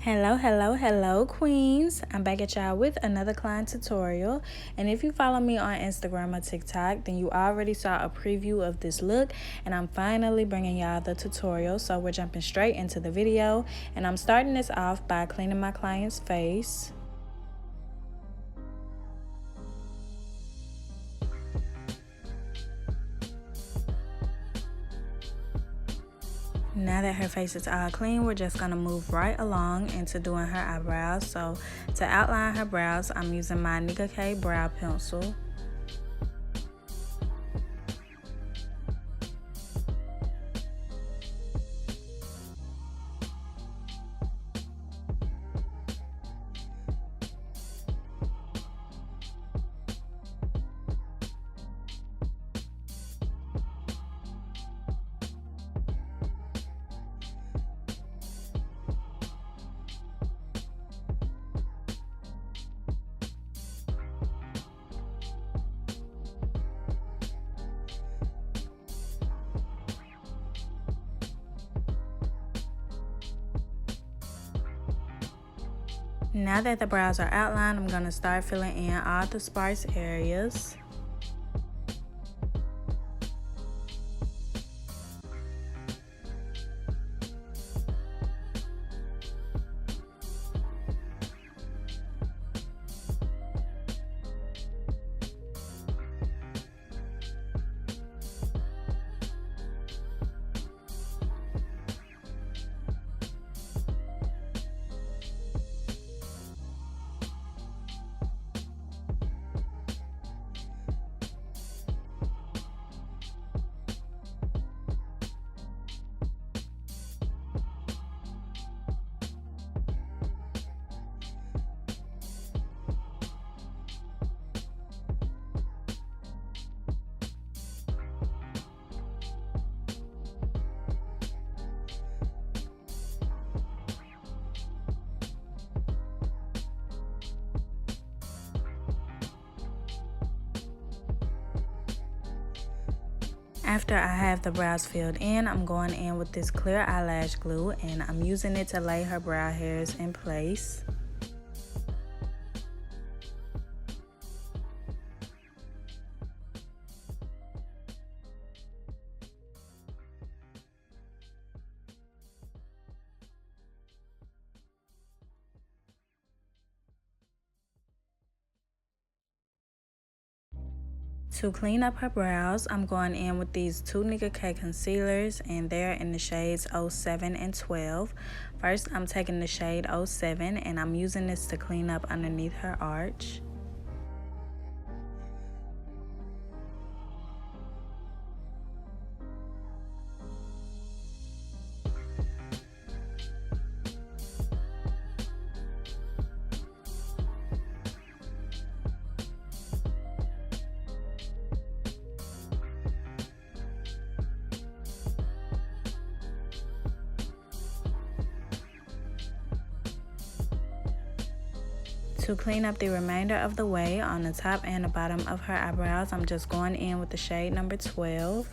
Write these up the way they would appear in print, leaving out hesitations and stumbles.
Hello queens. I'm back at y'all with another client tutorial, and if you follow me on Instagram or TikTok, then you already saw a preview of this look, and I'm finally bringing y'all the tutorial. So we're jumping straight into the video, and I'm starting this off by cleaning my client's face. Now that her face is all clean, we're just going to move right along into doing her eyebrows. So to outline her brows, I'm using my Nicka K brow pencil. Now that the brows are outlined, I'm going to start filling in all the sparse areas. After I have the brows filled in, I'm going in with this clear eyelash glue, and I'm using it to lay her brow hairs in place. To clean up her brows, I'm going in with these two Nicka K concealers, and they're in the shades 07 and 12. First, I'm taking the shade 07, and I'm using this to clean up underneath her arch. To clean up the remainder of the way on the top and the bottom of her eyebrows, I'm just going in with the shade number 12.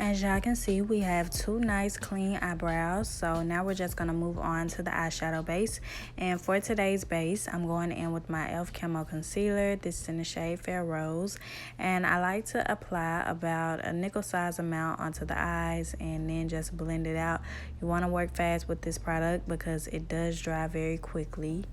As y'all can see, we have two nice clean eyebrows. So now we're just going to move on to the eyeshadow base. And for today's base, I'm going in with my e.l.f. Camo Concealer. This is in the shade Fair Rose. And I like to apply about a nickel size amount onto the eyes and then just blend it out. You want to work fast with this product because it does dry very quickly.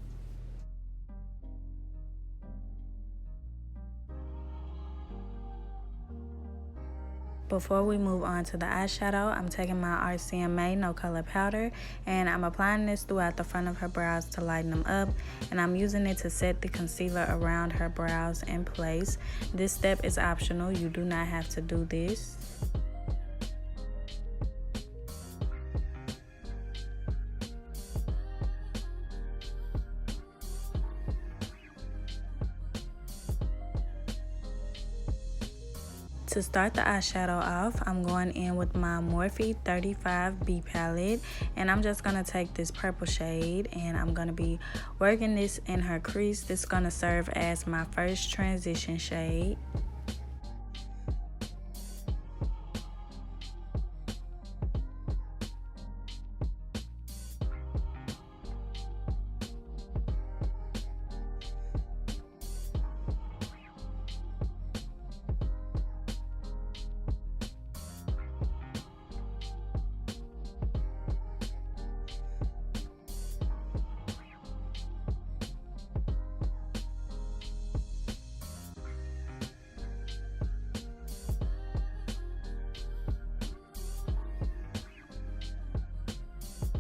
Before we move on to the eyeshadow, I'm taking my RCMA No Color Powder and I'm applying this throughout the front of her brows to lighten them up, and I'm using it to set the concealer around her brows in place. This step is optional, you do not have to do this. To start the eyeshadow off, I'm going in with my Morphe 35B palette, and I'm just going to take this purple shade and I'm going to be working this in her crease. This is going to serve as my first transition shade.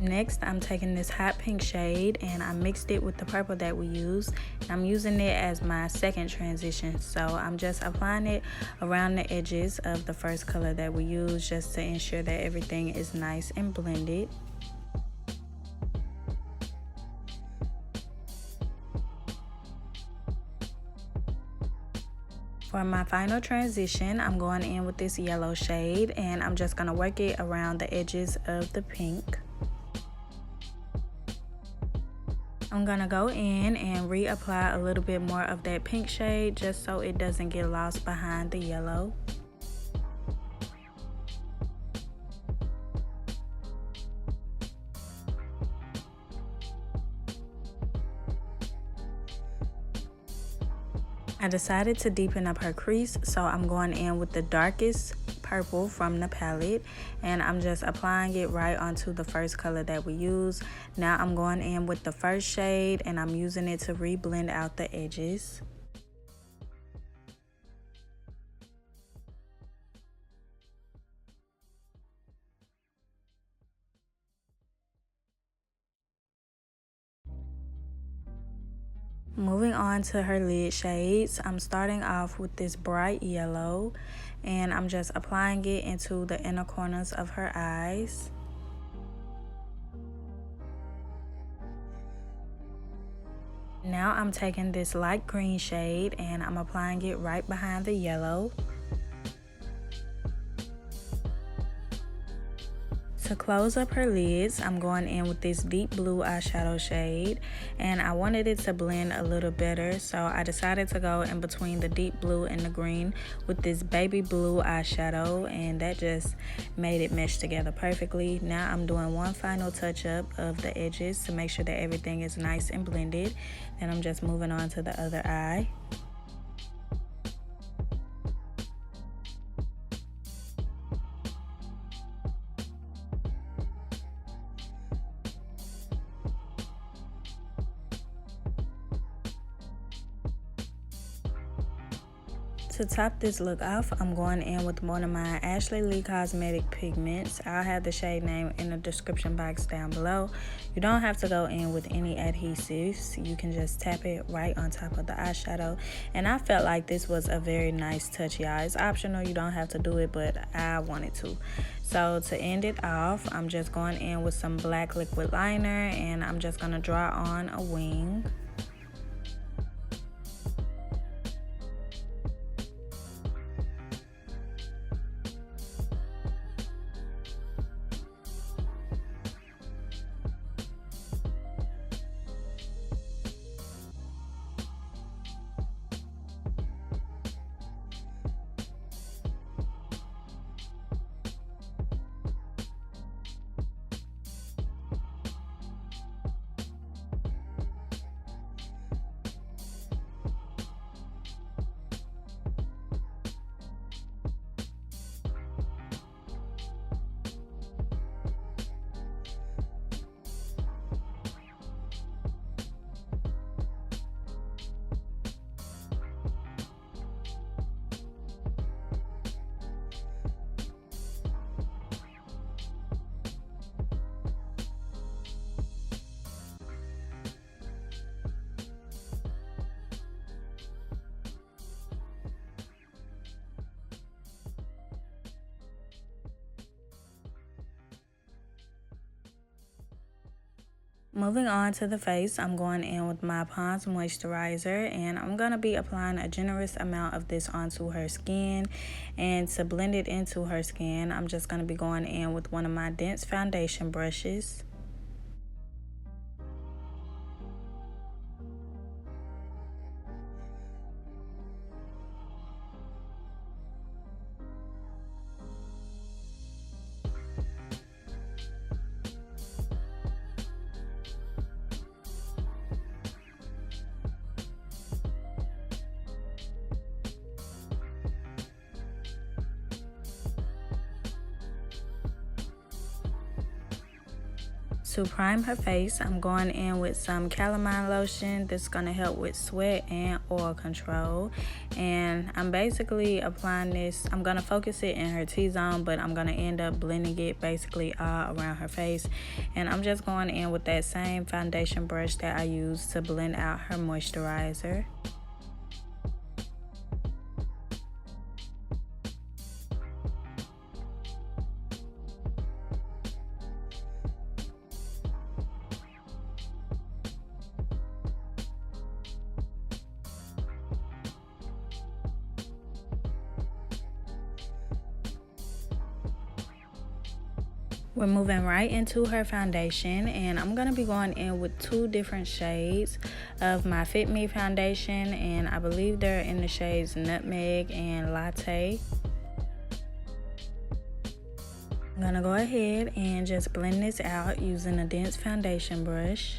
Next, I'm taking this hot pink shade and I mixed it with the purple that we used. I'm using it as my second transition, so I'm just applying it around the edges of the first color that we used just to ensure that everything is nice and blended. For my final transition, I'm going in with this yellow shade and I'm just going to work it around the edges of the pink. I'm gonna go in and reapply a little bit more of that pink shade just so it doesn't get lost behind the yellow. I decided to deepen up her crease, so I'm going in with the darkest purple from the palette and I'm just applying it right onto the first color that we use. Now I'm going in with the first shade and I'm using it to re-blend out the edges. Moving on to her lid shades, I'm starting off with this bright yellow and I'm just applying it into the inner corners of her eyes. Now I'm taking this light green shade and I'm applying it right behind the yellow. To close up her lids, I'm going in with this deep blue eyeshadow shade and I wanted it to blend a little better, so I decided to go in between the deep blue and the green with this baby blue eyeshadow, and that just made it mesh together perfectly. Now I'm doing one final touch up of the edges to make sure that everything is nice and blended, and I'm just moving on to the other eye. To top this look off, I'm going in with one of my S.h.e cosmetic pigments. I'll have the shade name in the description box down below. You don't have to go in with any adhesives. You can just tap it right on top of the eyeshadow. And I felt like this was a very nice touch, y'all. It's optional, you don't have to do it, but I wanted to. So to end it off, I'm just going in with some black liquid liner and I'm just going to draw on a wing. Moving on to the face, I'm going in with my Pond's moisturizer, and I'm going to be applying a generous amount of this onto her skin. And to blend it into her skin, I'm just going to be going in with one of my dense foundation brushes. To prime her face, I'm going in with some Calamine lotion. This is going to help with sweat and oil control. And I'm basically applying this. I'm going to focus it in her T-zone, but I'm going to end up blending it basically all around her face. And I'm just going in with that same foundation brush that I used to blend out her moisturizer. We're moving right into her foundation, and I'm going to be going in with 2 different shades of my Fit Me foundation, and I believe they're in the shades Nutmeg and Latte. I'm going to go ahead and just blend this out using a dense foundation brush.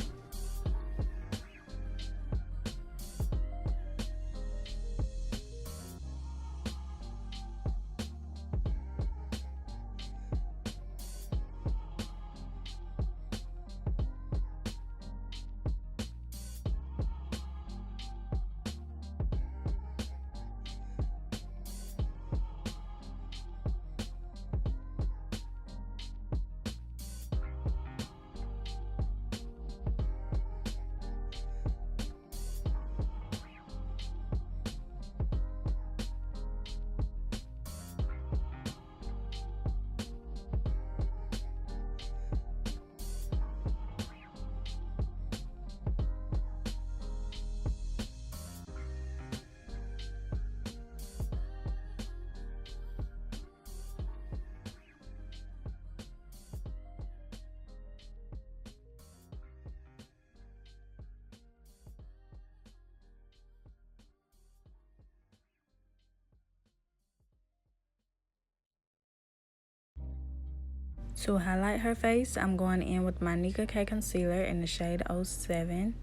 To highlight her face, I'm going in with my Nicka K concealer in the shade 07.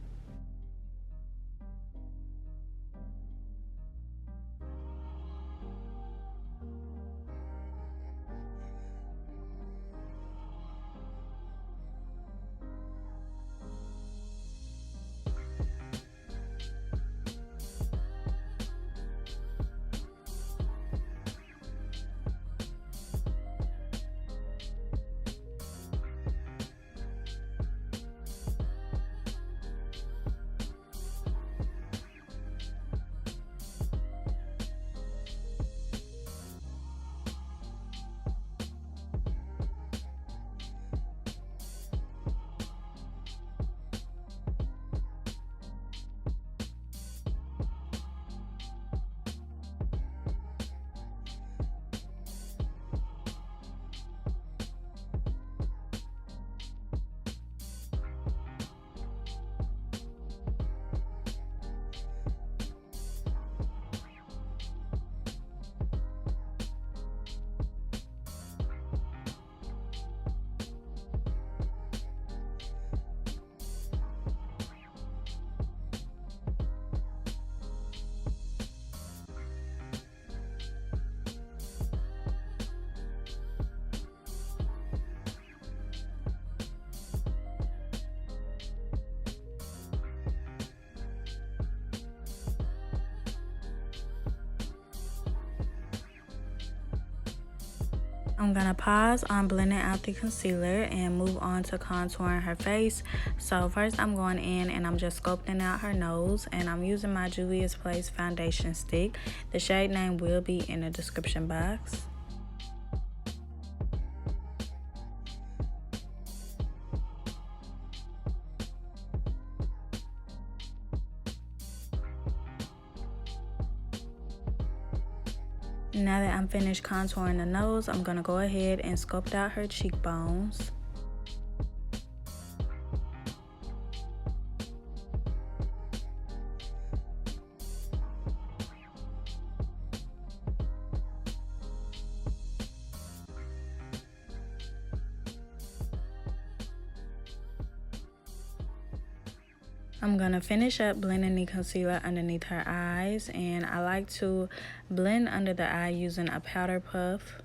I'm gonna pause on blending out the concealer and move on to contouring her face. So first I'm going in and I'm just sculpting out her nose, and I'm using my Juvia's Place foundation stick. The shade name will be in the description box. Now that I'm finished contouring the nose, I'm gonna go ahead and sculpt out her cheekbones. I'm gonna finish up blending the concealer underneath her eyes, and I like to blend under the eye using a powder puff.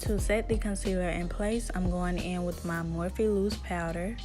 To set the concealer in place, I'm going in with my Morphe loose powder.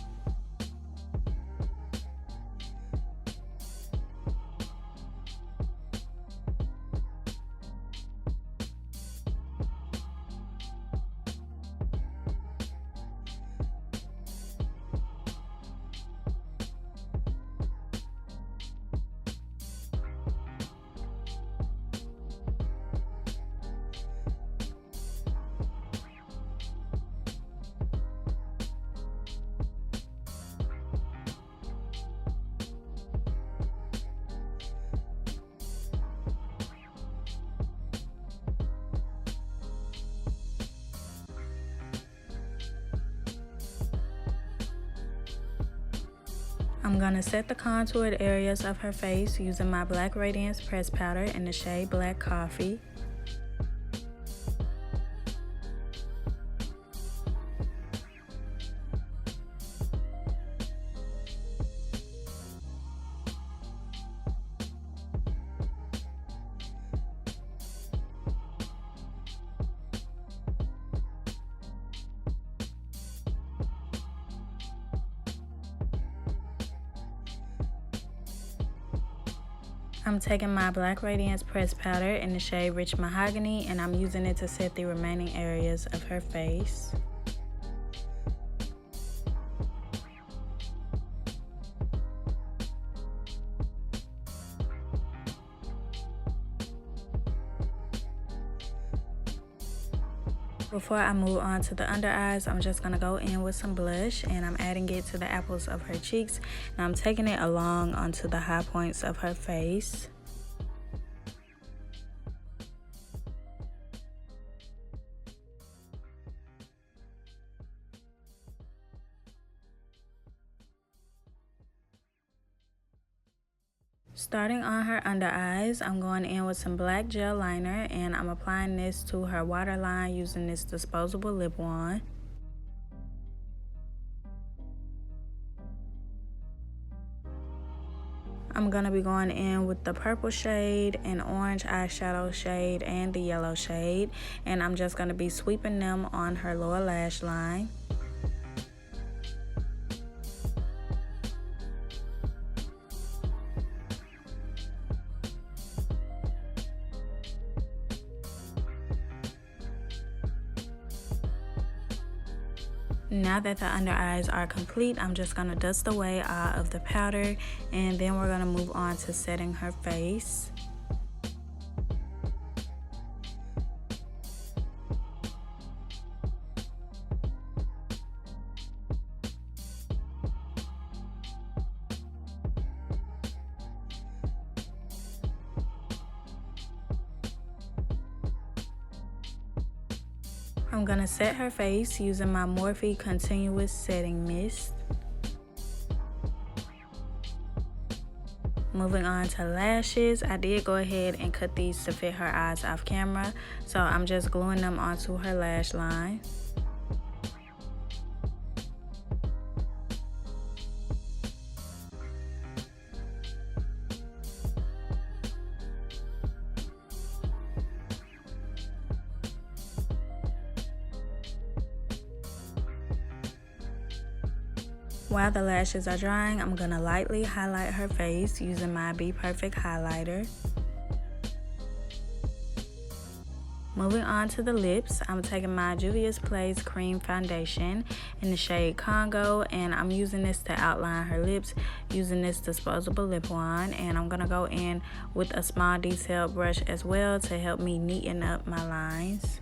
I'm gonna set the contoured areas of her face using my Black Radiance pressed powder in the shade Black Coffee. I'm taking my Black Radiance pressed powder in the shade Rich Mahogany, and I'm using it to set the remaining areas of her face. Before I move on to the under eyes, I'm just going to go in with some blush, and I'm adding it to the apples of her cheeks, and I'm taking it along onto the high points of her face. Starting on her under eyes, I'm going in with some black gel liner, and I'm applying this to her waterline using this disposable lip wand. I'm going to be going in with the purple shade, an orange eyeshadow shade, and the yellow shade, and I'm just going to be sweeping them on her lower lash line. Now that the under eyes are complete, I'm just going to dust away all of the powder, and then we're going to move on to setting her face. I'm gonna set her face using my Morphe Continuous Setting Mist. Moving on to lashes, I did go ahead and cut these to fit her eyes off camera, so I'm just gluing them onto her lash line. While the lashes are drying, I'm gonna lightly highlight her face using my Bperfect highlighter. Moving on to the lips, I'm taking my Juvia's Place Cream Foundation in the shade Congo, and I'm using this to outline her lips using this disposable lip wand, and I'm gonna go in with a small detailed brush as well to help me neaten up my lines.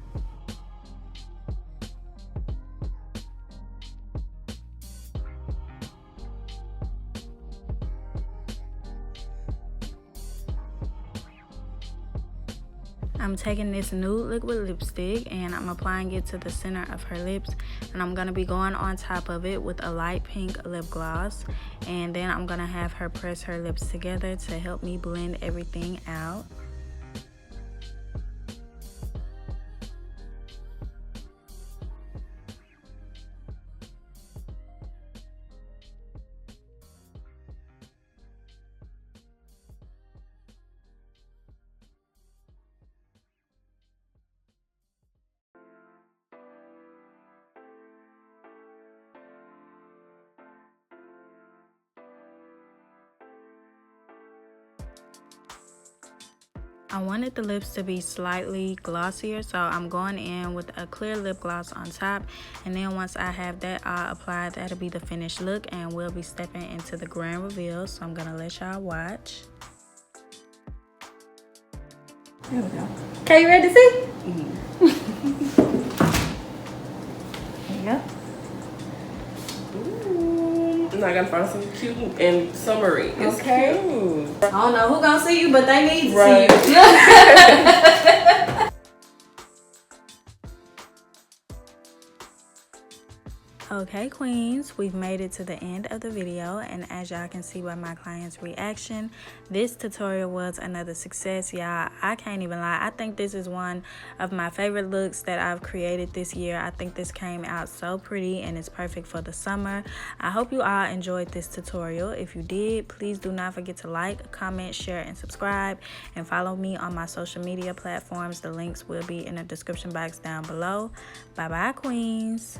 I'm taking this nude liquid lipstick and I'm applying it to the center of her lips, and I'm going to be going on top of it with a light pink lip gloss, and then I'm going to have her press her lips together to help me blend everything out. I wanted the lips to be slightly glossier, so I'm going in with a clear lip gloss on top, and then once I have that all applied, that'll be the finished look, and we'll be stepping into the grand reveal. So I'm gonna let y'all watch. There we go. Okay, you ready to see? There you go. Ooh. I gotta find something cute and summery. It's okay. Cute. I don't know who gonna see you, but they need to Right. see you. Okay, queens, we've made it to the end of the video, and as y'all can see by my client's reaction, this tutorial was another success, y'all. I can't even lie, I think this is one of my favorite looks that I've created this year. I think this came out so pretty and it's perfect for the summer. I hope you all enjoyed this tutorial. If you did, please do not forget to like, comment, share, and subscribe, and follow me on my social media platforms. The links will be in the description box down below. Bye bye, queens.